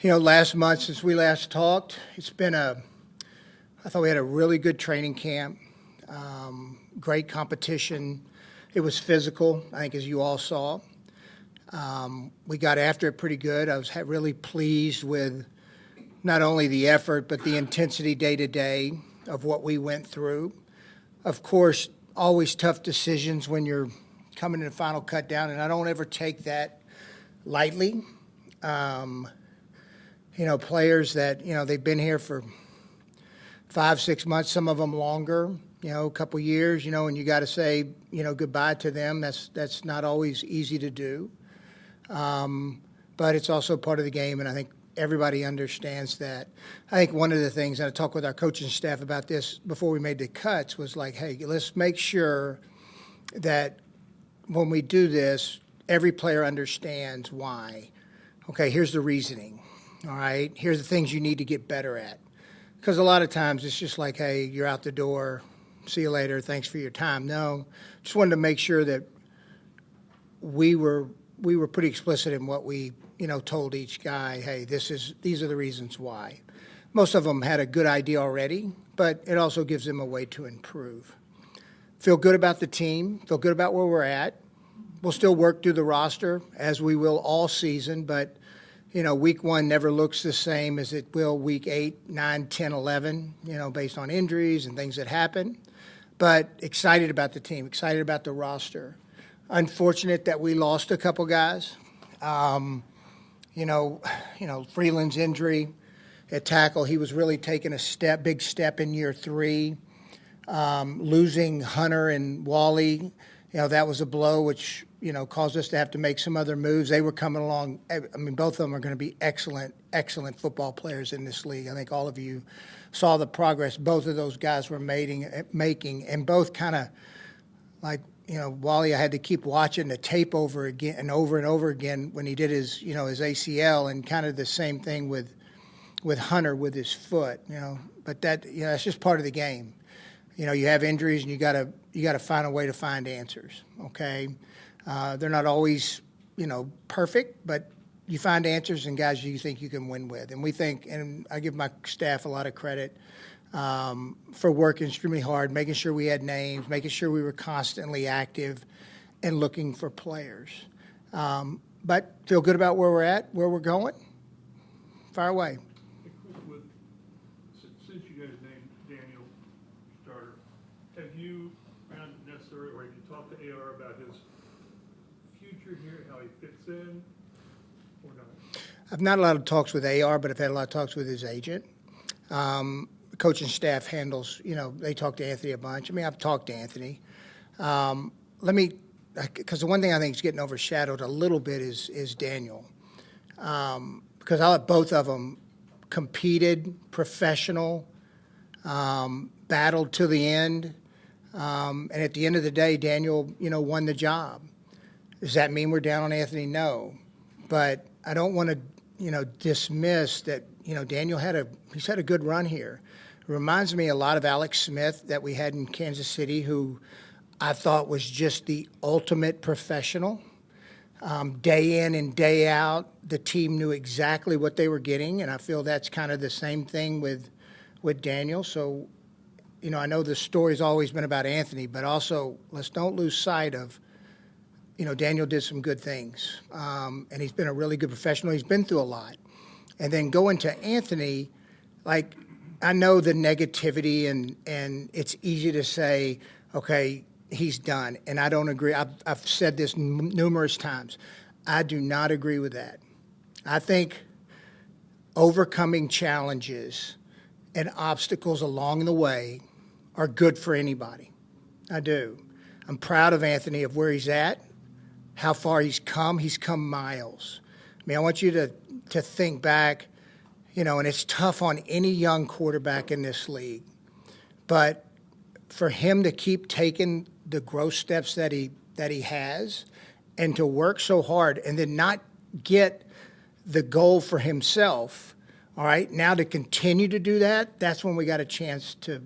Last month since we last talked, I thought we had a really good training camp, great competition. It was physical, I think, as you all saw. We got after it pretty good. I was really pleased with not only the effort, but the intensity day to day of what we went through. Of course, always tough decisions when you're coming in the final cut down, and I don't ever take that lightly. Players that, they've been here for 5-6 months, some of them longer, a couple years, and you got to say, goodbye to them. That's not always easy to do. But it's also part of the game, and I think everybody understands that. I think one of the things, and I talked with our coaching staff about this before we made the cuts, was like, hey, let's make sure that when we do this, every player understands why. Okay, here's the reasoning. All right, here's the things you need to get better at. Because a lot of times it's just like, hey, you're out the door, see you later, thanks for your time. No, just wanted to make sure that we were pretty explicit in what we, told each guy, hey, these are the reasons why. Most of them had a good idea already, but it also gives them a way to improve. Feel good about the team, feel good about where we're at. We'll still work through the roster, as we will all season, but week 1 never looks the same as it will week 8, 9, 10, 11, based on injuries and things that happen. But excited about the team, excited about the roster. Unfortunate that we lost a couple guys. Freeland's injury at tackle, he was really taking a big step in year 3. Losing Hunter and Wally, that was a blow, which caused us to have to make some other moves. They were coming along. I mean, both of them are going to be excellent football players in this league. I think all of you saw the progress both of those guys were making, and both kind of like, Wally, I had to keep watching the tape over again and over again when he did his ACL, and kind of the same thing with Hunter with his foot, But that's just part of the game. You have injuries, and you gotta find a way to find answers. Okay. They're not always, perfect, but you find answers and guys you think you can win with. And we think, and I give my staff a lot of credit for working extremely hard, making sure we had names, making sure we were constantly active and looking for players. But feel good about where we're at, where we're going. Fire away. Since you guys named Daniel starter, have you found it necessary, or have you talked to AR about his future here, how he fits in, or not? I've not had a lot of talks with AR, but I've had a lot of talks with his agent. Coaching staff handles, they talk to Anthony a bunch. I mean, I've talked to Anthony. Because the one thing I think is getting overshadowed a little bit is Daniel. Because I let both of them competed, professional, battled to the end. And at the end of the day, Daniel, won the job. Does that mean we're down on Anthony? No. But I don't want to, dismiss that, Daniel he's had a good run here. It reminds me a lot of Alex Smith that we had in Kansas City, who I thought was just the ultimate professional. Day in and day out, the team knew exactly what they were getting, and I feel that's kind of the same thing with Daniel. So, I know the story's always been about Anthony, but also let's don't lose sight of, Daniel did some good things, and he's been a really good professional. He's been through a lot. And then going to Anthony, like, I know the negativity, and it's easy to say, okay, he's done. And I don't agree. I've said this numerous times. I do not agree with that. I think overcoming challenges and obstacles along the way are good for anybody. I do. I'm proud of Anthony, of where he's at, how far he's come. He's come miles. I mean, I want you to think back, and it's tough on any young quarterback in this league. But for him to keep taking the growth steps that he has, and to work so hard and then not get the goal for himself, all right, now to continue to do that, that's when we got a chance to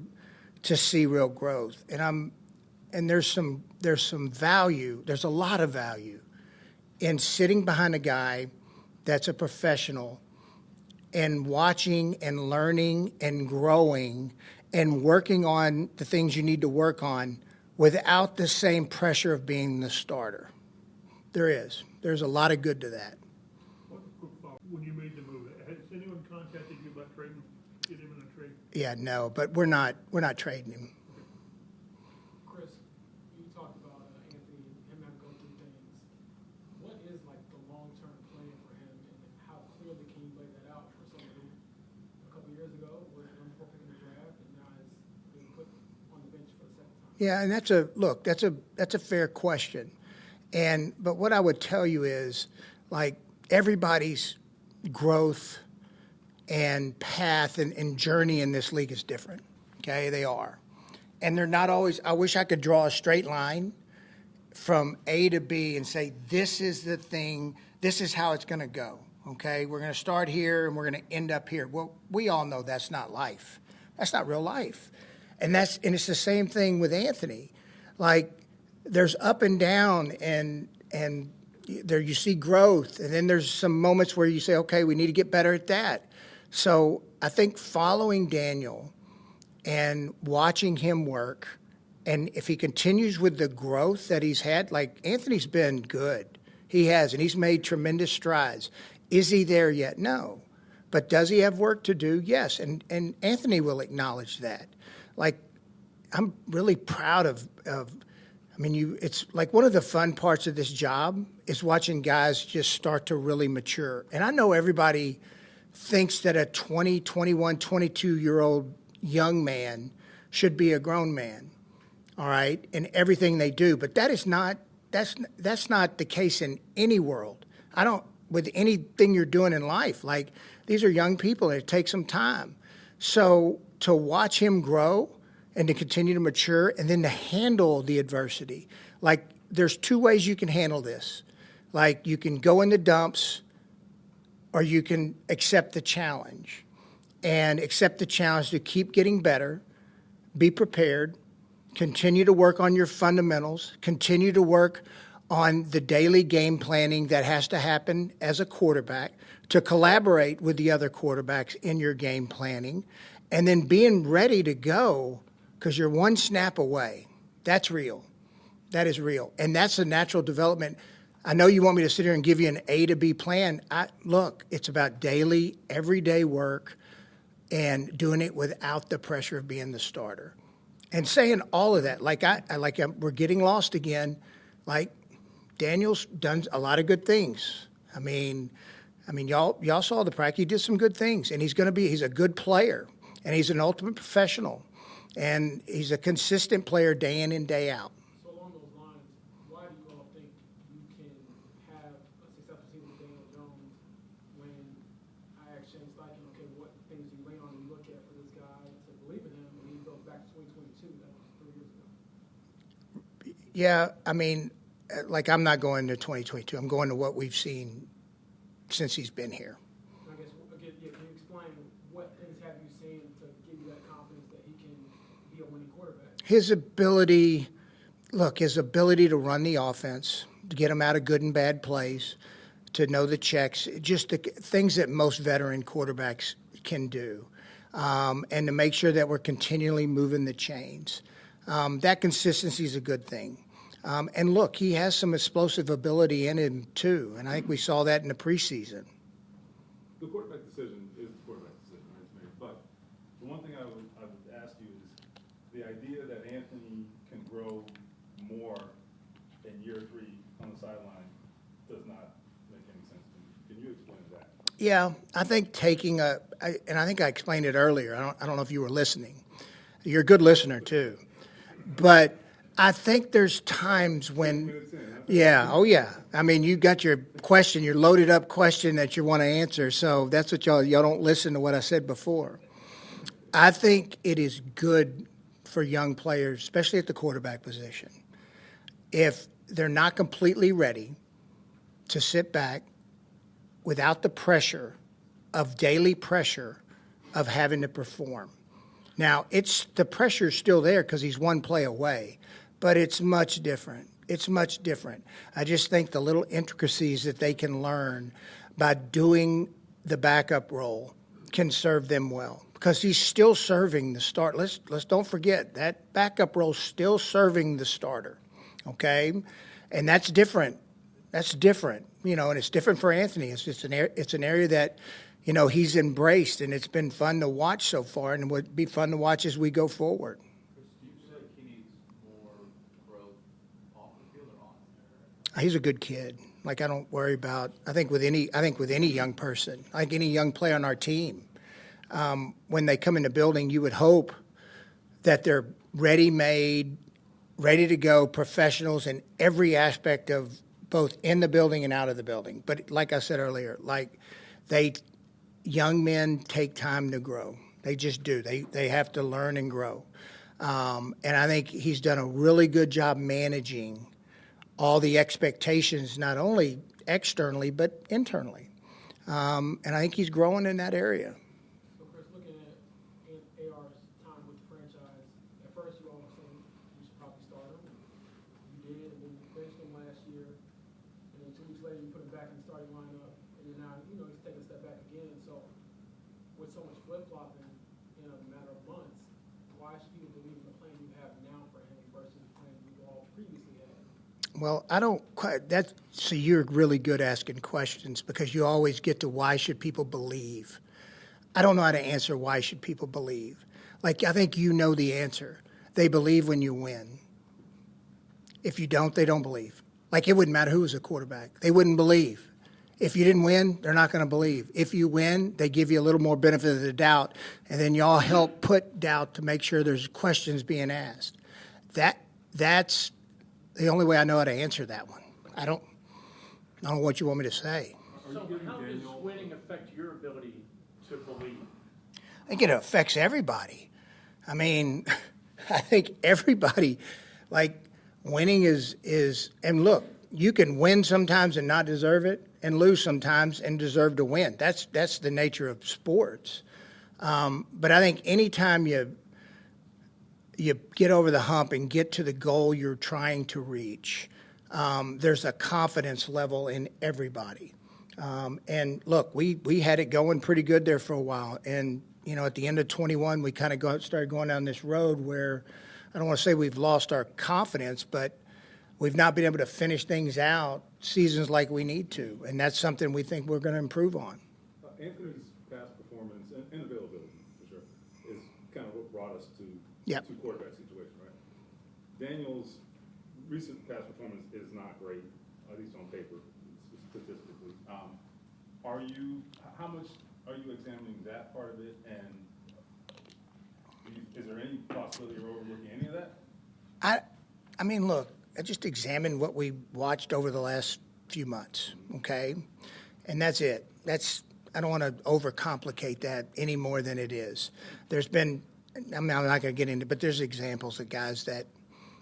see real growth. And there's some value, there's a lot of value in sitting behind a guy that's a professional and watching and learning and growing and working on the things you need to work on without the same pressure of being the starter. There's a lot of good to that. One quick follow-up. When you made the move, has anyone contacted you about trading, get him in a trade? Yeah, no, but we're not trading him. Chris, you talked about Anthony, him having to go through things. What is like the long-term plan for him, and how clearly can you lay that out for someone who a couple years ago was number 4 pick in the draft and now is being put on the bench for the second time? Yeah, and that's a fair question. But what I would tell you is, like, everybody's growth and path and journey in this league is different. Okay, they are. And they're not always, I wish I could draw a straight line from A to B and say, this is the thing, this is how it's going to go. Okay, we're going to start here and we're going to end up here. Well, we all know that's not life. That's not real life. And it's the same thing with Anthony. Like, there's up and down, and there you see growth, and then there's some moments where you say, okay, we need to get better at that. So I think following Daniel and watching him work, and if he continues with the growth that he's had, like, Anthony's been good. He has, and he's made tremendous strides. Is he there yet? No. But does he have work to do? Yes. And Anthony will acknowledge that. Like, I'm really proud of it's like one of the fun parts of this job is watching guys just start to really mature. And I know everybody thinks that a 20, 21, 22-year-old young man should be a grown man, all right, in everything they do. But that's not the case in any world. With anything you're doing in life. Like, these are young people, and it takes some time. So to watch him grow and to continue to mature, and then to handle the adversity. Like, there's 2 ways you can handle this. Like, you can go in the dumps, or you can accept the challenge. And accept the challenge to keep getting better, be prepared, continue to work on your fundamentals, continue to work on the daily game planning that has to happen as a quarterback, to collaborate with the other quarterbacks in your game planning, and then being ready to go, because you're one snap away. That's real. That is real. And that's a natural development. I know you want me to sit here and give you an A to B plan. Look, it's about daily, everyday work and doing it without the pressure of being the starter. And saying all of that, we're getting lost again. Like, Daniel's done a lot of good things. I mean, y'all saw the practice. He did some good things, and he's a good player, and he's an ultimate professional. And he's a consistent player day in and day out. So along those lines, why do you all think you can have a successful season with Daniel Jones when I asked Shane Steichen, okay, what things do you lean on and look at for this guy to believe in him, and he goes back to 2022, that was 3 years ago? Yeah, I'm not going to 2022. I'm going to what we've seen since he's been here. I guess, again, can you explain what things have you seen to give you that confidence that he can be a winning quarterback? His ability to run the offense, to get him out of good and bad plays, to know the checks, just the things that most veteran quarterbacks can do, and to make sure that we're continually moving the chains. That consistency is a good thing. And look, he has some explosive ability in him too, and I think we saw that in the preseason. The quarterback decision is the quarterback decision, right? But the one thing I would ask you is the idea that Anthony can grow more in year 3 on the sideline does not make any sense to me. Can you explain that? Yeah, I think and I think I explained it earlier. I don't know if you were listening. You're a good listener too, but I think there's times when, yeah. I mean, you got your question, your loaded up question that you want to answer. So that's what y'all don't listen to what I said before. I think it is good for young players, especially at the quarterback position, if they're not completely ready, to sit back without the pressure of daily pressure of having to perform. Now, the pressure's still there because he's one play away. But it's much different. It's much different. I just think the little intricacies that they can learn by doing the backup role can serve them well because he's still serving the start. Let's don't forget that backup role still serving the starter, okay? And that's different. That's different, and it's different for Anthony. It's an area that, he's embraced, and it's been fun to watch so far, and it would be fun to watch as we go forward. Do you feel like he needs more growth off the field or on? He's a good kid. Like I don't worry about. I think with any young person, like any young player on our team, when they come in the building, you would hope that they're ready-made, ready to go, professionals in every aspect of both in the building and out of the building. But like I said earlier, young men take time to grow. They just do. They have to learn and grow. And I think he's done a really good job managing all the expectations, not only externally, but internally. And I think he's growing in that area. So, Chris, looking at AR's time with the franchise, at first you all were saying you should probably start him. You did, and then you benched him last year. And then 2 weeks later, you put him back in the starting lineup. And then now, he's taking a step back again. So, with so much flip-flopping in a matter of months, why should people believe in the plan you have now for him versus the plan you all previously had? Well, I don't quite. So you're really good asking questions because you always get to why should people believe. I don't know how to answer why should people believe. Like I think you know the answer. They believe when you win. If you don't, they don't believe. Like it wouldn't matter who was a quarterback. They wouldn't believe. If you didn't win, they're not going to believe. If you win, they give you a little more benefit of the doubt, and then y'all help put doubt to make sure there's questions being asked. That's the only way I know how to answer that one. I don't know what you want me to say. So how does winning affect your ability to believe? I think it affects everybody. I mean, I think everybody, like winning is, and look, you can win sometimes and not deserve it, and lose sometimes and deserve to win. That's the nature of sports. But I think anytime you get over the hump and get to the goal you're trying to reach, there's a confidence level in everybody. And look, we had it going pretty good there for a while. And, at the end of 21, we kind of started going down this road where I don't want to say we've lost our confidence, but we've not been able to finish things out seasons like we need to. And that's something we think we're going to improve on. Anthony's past performance and availability, for sure, is kind of what brought us to Yep. two quarterback situation, right? Daniel's recent past performance is not great, at least on paper, statistically. How much are you examining that part of it, and is there any possibility you're overlooking any of that? I mean, look, I just examined what we watched over the last few months, okay? And that's it. I don't want to overcomplicate that any more than it is. There's been, I'm not going to get into it, but there's examples of guys that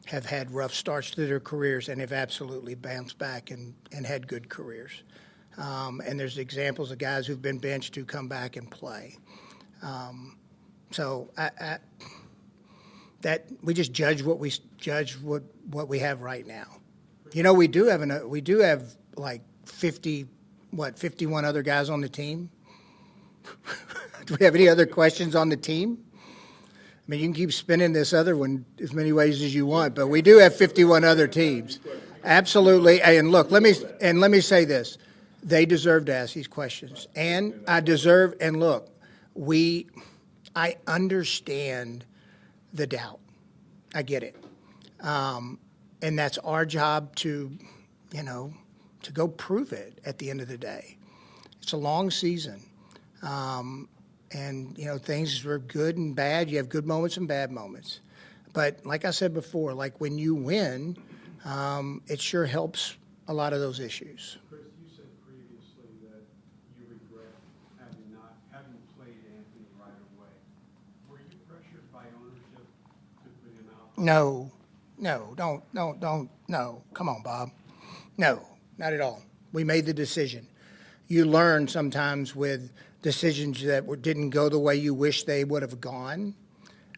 have had rough starts to their careers and have absolutely bounced back and had good careers. And there's examples of guys who've been benched who come back and play. So that we just judge what we have right now. We do have like 51 other guys on the team. Do we have any other questions on the team? I mean, you can keep spinning this other one as many ways as you want, but we do have 51 other teams. Absolutely. And look, let me say this. They deserve to ask these questions. And I understand the doubt. I get it. And that's our job to go prove it at the end of the day. It's a long season. And things are good and bad. You have good moments and bad moments. But like I said before, like when you win, it sure helps a lot of those issues. Chris, you said previously that you regret having played Anthony right away. Were you pressured by ownership to put him out? No, come on, Bob. No, not at all. We made the decision. You learn sometimes with decisions that didn't go the way you wish they would have gone.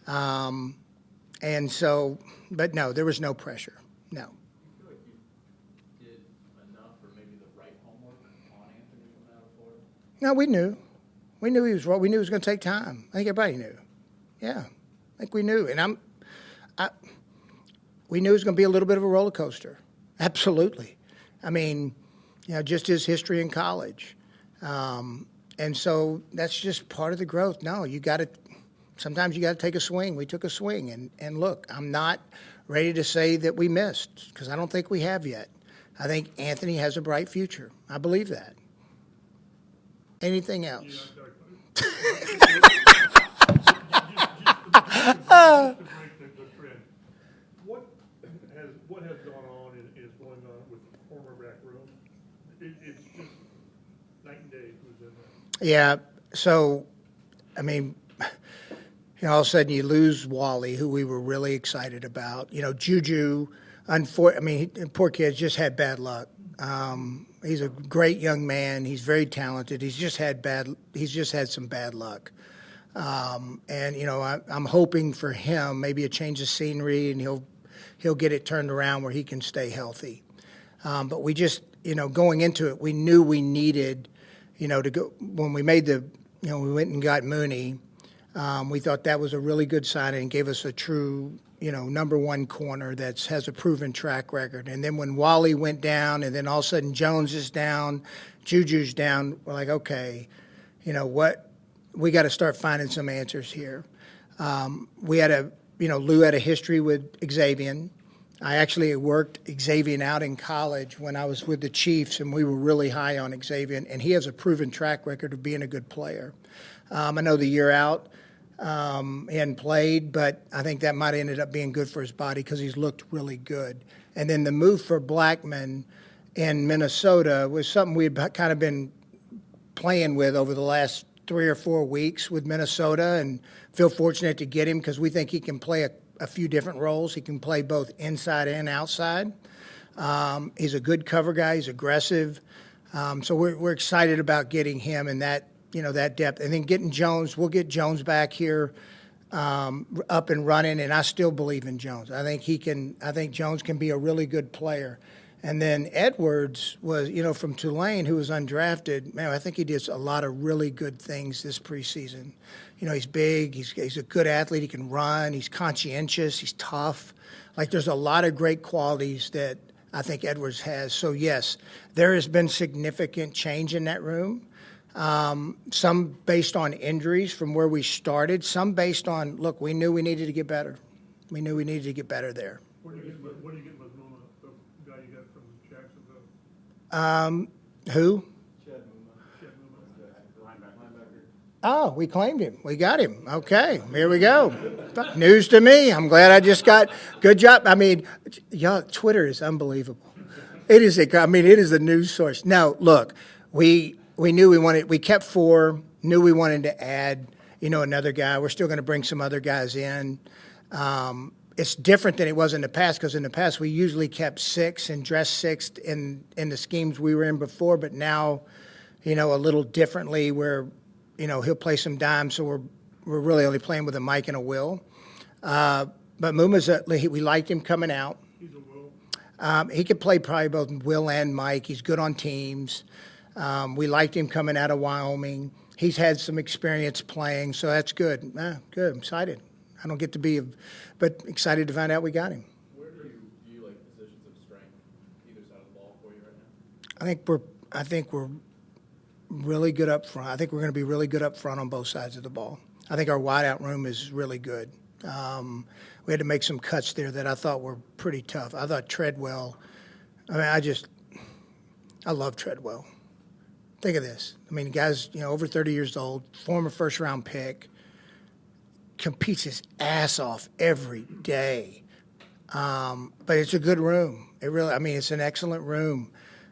And so, but no, there was no pressure. No. Do you feel like you did enough or maybe the right homework on Anthony coming out of Florida? No, we knew. We knew he was wrong. We knew it was going to take time. I think everybody knew. Yeah, I think we knew. And we knew it was going to be a little bit of a roller coaster. Absolutely. I mean, just his history in college. And so that's just part of the growth. No, sometimes you got to take a swing. We took a swing. And look, I'm not ready to say that we missed because I don't think we have yet. I think Anthony has a bright future. I believe that. Anything else? Just to break the trend, what has gone on and is going on with the former back room? It's just night and day who's in there. Yeah. So, I mean, all of a sudden you lose Wally, who we were really excited about. Juju, poor kid's just had bad luck. He's a great young man. He's very talented. He's just had some bad luck. I'm hoping for him maybe a change of scenery, and he'll get it turned around where he can stay healthy. But we just, going into it, we knew we needed, to go when we made we went and got Mooney. We thought that was a really good signing and gave us a true, number one corner that has a proven track record. And then when Wally went down, and then all of a sudden Jones is down, Juju's down, we're like, okay, what? We got to start finding some answers here. We had Lou had a history with Xavier. I actually worked Xavier out in college when I was with the Chiefs, and we were really high on Xavier, and he has a proven track record of being a good player. I know the year out, he hadn't played, but I think that might have ended up being good for his body because he's looked really good. And then the move for Blackman in Minnesota was something we'd kind of been playing with over the last 3 or 4 weeks with Minnesota, and feel fortunate to get him because we think he can play a few different roles. He can play both inside and outside. He's a good cover guy. He's aggressive. So we're excited about getting him and that depth. And then getting Jones, we'll get Jones back here up and running, and I still believe in Jones. I think Jones can be a really good player. And then Edwards was, from Tulane, who was undrafted. Man, I think he did a lot of really good things this preseason. He's big. He's a good athlete. He can run. He's conscientious. He's tough. There's a lot of great qualities that I think Edwards has. So, yes, there has been significant change in that room. Some based on injuries from where we started. Some based on, look, we knew we needed to get better. We knew we needed to get better there. What do you get with Noma, the guy you got from Jacksonville? Who? Chad Muma, linebacker. Oh, we claimed him. We got him. Okay, here we go. News to me. I'm glad I just got good job. I mean, y'all, Twitter is unbelievable. It is it is the news source. Now, look, we knew we kept 4, knew we wanted to add, another guy. We're still going to bring some other guys in. It's different than it was in the past because in the past we usually kept 6 and dressed 6th in the schemes we were in before, but now, a little differently where, he'll play some dime, so we're really only playing with a Mike and a Will. But Muma's we liked him coming out. He's a Will. He could play probably both Will and Mike. He's good on teams. We liked him coming out of Wyoming. He's had some experience playing, so that's good. Good. I'm excited. I don't get to be, but excited to find out we got him. Where do you view positions of strength either side of the ball for you right now? I think we're really good up front. I think we're going to be really good up front on both sides of the ball. I think our wideout room is really good. We had to make some cuts there that I thought were pretty tough. I thought Treadwell. I love Treadwell. Think of this. The guy's over 30 years old, former first-round pick. Competes his ass off every day. But it's a good room. It really, it's an excellent room.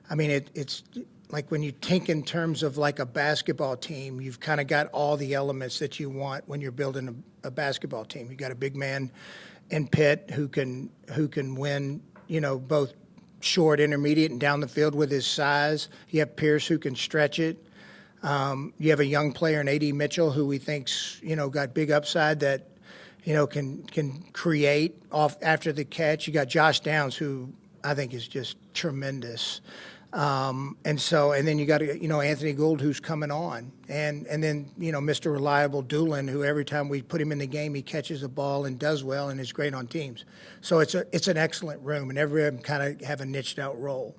It's like when you think in terms of a basketball team, you've kind of got all the elements that you want when you're building a basketball team. You got a big man in Pitt who can win, both short, intermediate, and down the field with his size. You have Pierce who can stretch it. You have a young player in A.D. Mitchell who we think's, got big upside that, can create off after the catch. You got Josh Downs who I think is just tremendous. And then you got, Anthony Gould, who's coming on. And then, Mr. Reliable Doolin, who every time we put him in the game, he catches the ball and does well and is great on teams. So it's an excellent room, and every of them kind of have a niched out role.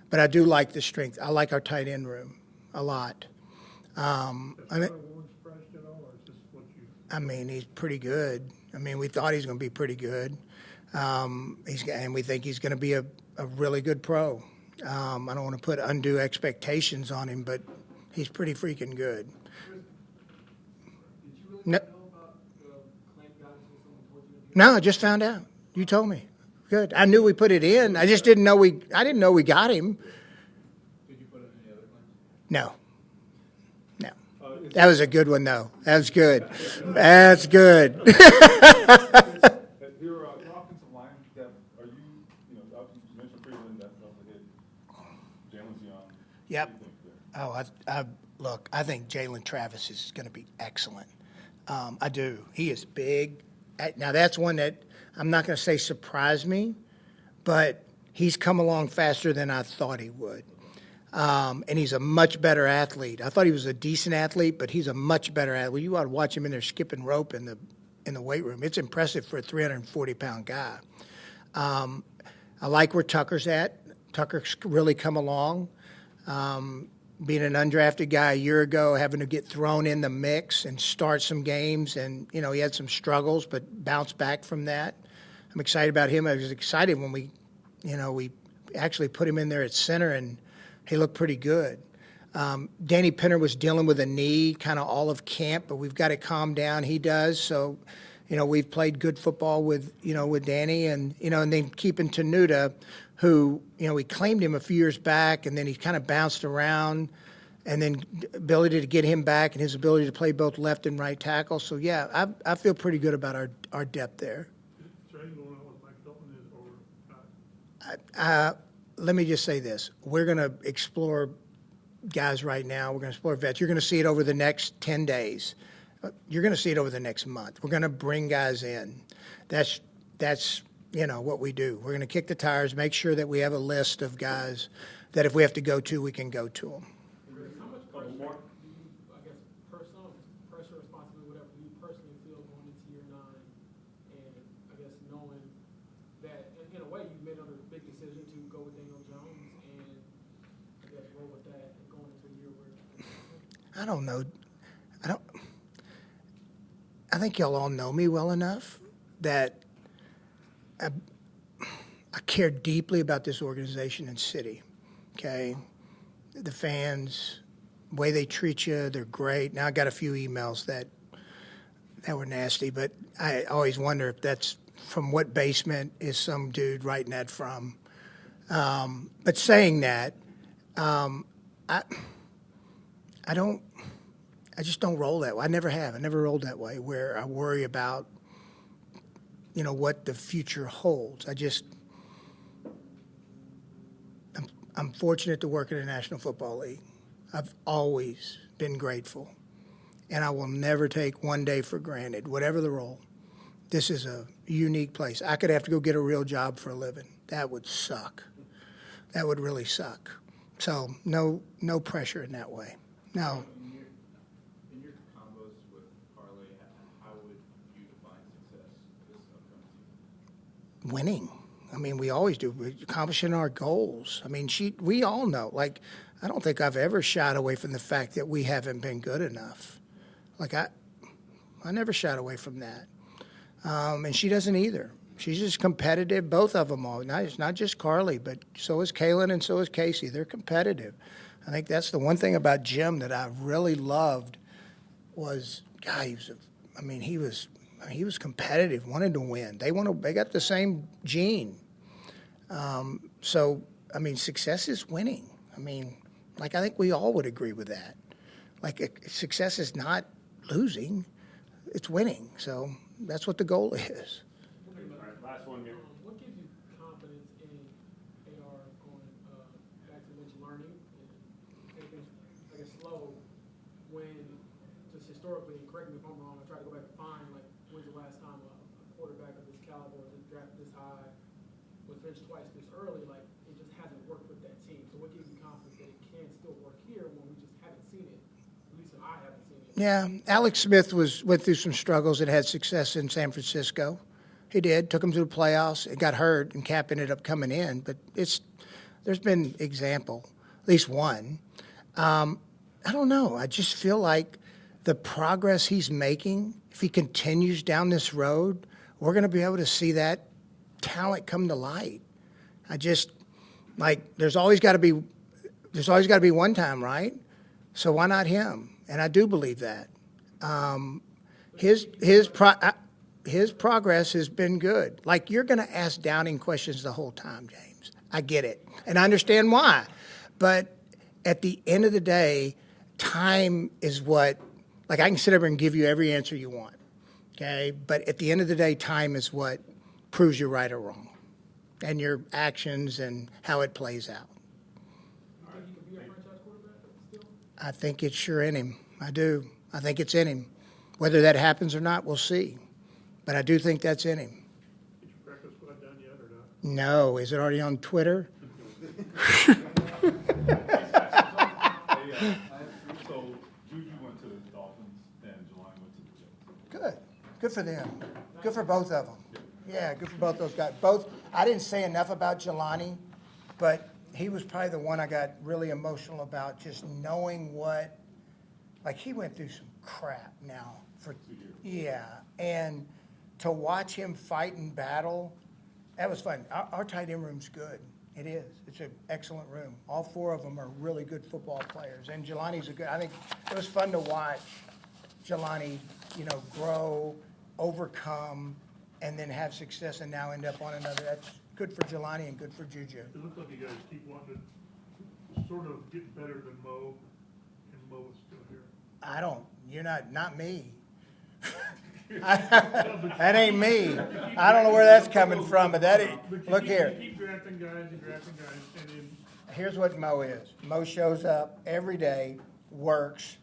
But I do like the strength. I like our tight end room a lot. I mean, Warren surprised at all, or is this what you? he's pretty good. We thought he was going to be pretty good. And we think he's going to be a really good pro. I don't want to put undue expectations on him, but he's pretty freaking good. Did you really No, know about the claim guidance when someone told you? no, I just found out. You told me. Good. I knew we put it in. I just didn't know I didn't know we got him. Did you put in any other claims? No. That was a good one, though. That was good. That's good. Your offensive line depth, are you mentioned Freeland, that's also hit. Jalen's young. Yep. What do you think there? Look, I think Jalen Travis is going to be excellent. I do. He is big. Now, that's one that I'm not going to say surprised me, but he's come along faster than I thought he would. And he's a much better athlete. I thought he was a decent athlete, but he's a much better athlete. You ought to watch him in there skipping rope in the weight room. It's impressive for a 340-pound guy. I like where Tucker's at. Tucker's really come along. Being an undrafted guy a year ago, having to get thrown in the mix and start some games, and he had some struggles, but bounced back from that. I'm excited about him. I was excited when we actually put him in there at center, and he looked pretty good. Danny Pinner was dealing with a knee kind of all of camp, but we've got it calmed down. He does. So, we've played good football with Danny, and then keeping Tenuta, who, we claimed him a few years back, and then he kind of bounced around, and then ability to get him back and his ability to play both left and right tackle. So, yeah, I feel pretty good about our depth there. Is there anything going on with Mike Hilton or not? Let me just say this. We're going to explore guys right now. We're going to explore vets. You're going to see it over the next 10 days. You're going to see it over the next month. We're going to bring guys in. That's what we do. We're going to kick the tires, make sure that we have a list of guys that if we have to go to, we can go to them. How much pressure do you, I guess, personal pressure, responsibility, whatever, do you personally feel going into year 9, and I guess knowing that in a way you made another big decision to go with Daniel Jones, and I guess roll with that and going into a year where I don't know. I think y'all all know me well enough that I care deeply about this organization and city. Okay, the fans, the way they treat you, they're great. Now I got a few emails that were nasty, but I always wonder if that's from what basement is some dude writing that from. But saying that, I just don't roll that way. I never have. I never rolled that way where I worry about, what the future holds. I'm fortunate to work in the National Football League. I've always been grateful, and I will never take one day for granted, whatever the role. This is a unique place. I could have to go get a real job for a living. That would suck. That would really suck. So no pressure in that way. No. In your combos with Carly, how would you define success this upcoming season? Winning. We always do. We're accomplishing our goals. We all know. I don't think I've ever shied away from the fact that we haven't been good enough. I never shied away from that. And she doesn't either. She's just competitive. Both of them are. It's not just Carly, but so is Kaylin and so is Casey. They're competitive. I think that's the one thing about Jim that I really loved was, God, he was competitive, wanted to win. They got the same gene. Success is winning. I think we all would agree with that. Success is not losing, it's winning. So that's what the goal is. All right, last one here. what gives you confidence in AR going back to mention learning and taking, I guess, slow when just historically, correct me if I'm wrong, I try to go back and find when's the last time a quarterback of this caliber was drafted this high was benched twice this early, it just hasn't worked with that team. So what gives you confidence that it can still work here when we just haven't seen it? At least I haven't seen it. Yeah, Alex Smith went through some struggles and had success in San Francisco. He did, took him to the playoffs. It got hurt, and Cap ended up coming in. But there's been example, at least one. I don't know. I just feel like the progress he's making, if he continues down this road, we're going to be able to see that talent come to light. I just there's always got to be one time, right? So why not him? And I do believe that. His progress has been good. Like, you're going to ask doubting questions the whole time, James. I get it, and I understand why. But at the end of the day, time is what. Like, I can sit over and give you every answer you want, okay? But at the end of the day, time is what proves you're right or wrong, and your actions and how it plays out. You think he could be a franchise quarterback still? I think it's sure in him. I do. I think it's in him. Whether that happens or not, we'll see. But I do think that's in him. Did your practice squad done yet or not? No. Is it already on Twitter? So Juju went to the Dolphins and Jelani went to the Jets. Good. Good for them. Good for both of them. Yeah, good for both those guys. Both. I didn't say enough about Jelani, but he was probably the one I got really emotional about, just knowing what, like, he went through some crap now for 2 years. Yeah, and to watch him fight and battle, that was fun. Our tight end room's good. It is. It's an excellent room. All four of them are really good football players, and Jelani's a good. I think it was fun to watch Jelani, grow, overcome, and then have success, and now end up on another. That's good for Jelani and good for Juju. It looks like you guys keep wanting to sort of get better than Mo, and Mo is still here. I don't. You're not me. That ain't me. I don't know where that's coming from, but that ain't. But Look here. You keep drafting guys, and then Here's what Mo is. Mo shows up every day, works,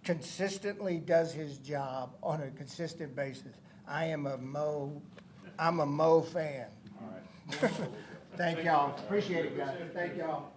consistently does his job on a consistent basis. I'm a Mo fan. All right. Thank y'all. Appreciate it, guys. Thank y'all.